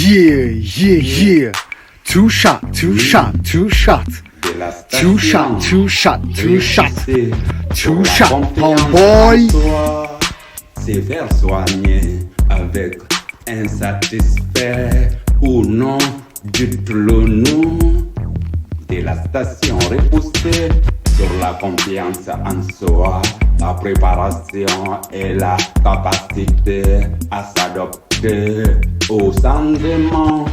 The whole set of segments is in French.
Yeah. Two shot. Two shot. Two shot, homeboy. C'est faire soigner avec insatisfait ou non, dites-le nous. De la station repoussée sur la confiance en soi, la préparation et la capacité à s'adapter au changement.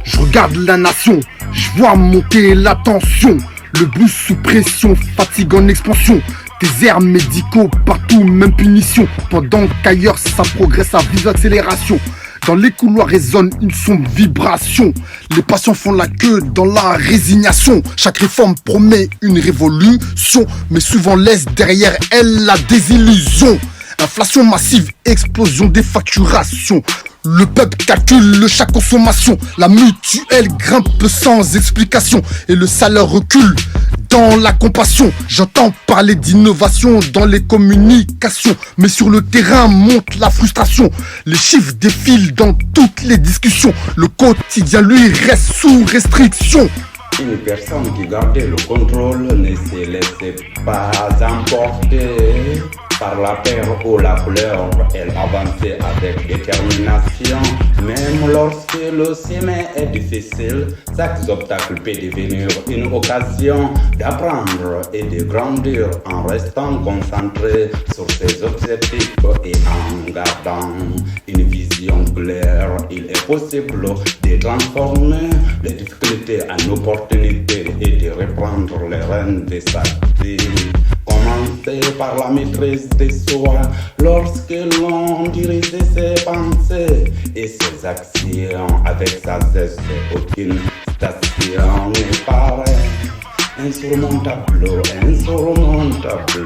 Je regarde la nation, je vois monter la tension. Le blues sous pression, fatigue en expansion. Déserts médicaux partout, même punition. Pendant qu'ailleurs ça progresse à vive accélération. Dans les couloirs résonne une sombre vibration. Les patients font la queue dans la résignation. Chaque réforme promet une révolution, mais souvent laisse derrière elle la désillusion. Inflation massive, explosion des facturations. Le peuple calcule chaque consommation. La mutuelle grimpe sans explication et le salaire recule dans la compassion. J'entends parler d'innovation dans les communications, mais sur le terrain monte la frustration. Les chiffres défilent dans toutes les discussions. Le quotidien lui reste sous restriction. Une personne qui gardait le contrôle ne se laissait pas emporter par la peur ou la couleur. Elle avançait avec détermination. Même lorsque le chemin est difficile, chaque obstacle peut devenir une occasion d'apprendre et de grandir en restant concentré sur ses objectifs et en gardant une vision claire. Il est possible de transformer les difficultés en opportunités et de reprendre les rênes de sa vie. Commencer par la maîtrise de soi lorsque l'on dirige ses pensées et ses actions avec sagesse. Aucune station n'est pareille. Insurmontable. Insurmontable.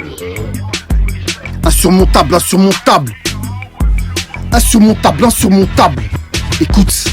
Écoute,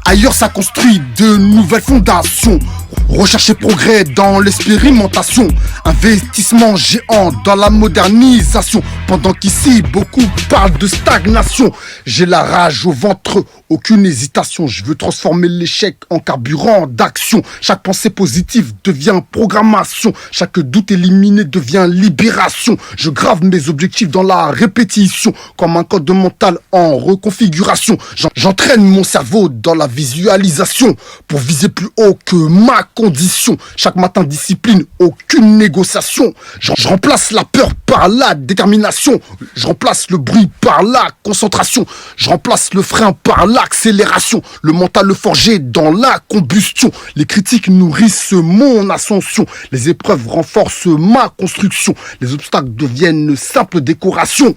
ailleurs ça construit de nouvelles fondations. Recherche et progrès dans l'expérimentation. Investissement géant dans la modernisation. Pendant qu'ici beaucoup parlent de stagnation. J'ai la rage au ventre, aucune hésitation. Je veux transformer l'échec en carburant d'action. Chaque pensée positive devient programmation. Chaque doute éliminé devient libération. Je grave mes objectifs dans la répétition. Comme un code mental en reconfiguration. J'entraîne mon cerveau dans la visualisation. Pour viser plus haut que ma condition. Chaque matin discipline, aucune négociation. Je remplace la peur par la détermination. Je remplace le bruit par la concentration. Je remplace le frein par l'accélération. Le mental forgé dans la combustion. Les critiques nourrissent mon ascension. Les épreuves renforcent ma construction. Les obstacles deviennent simples décorations.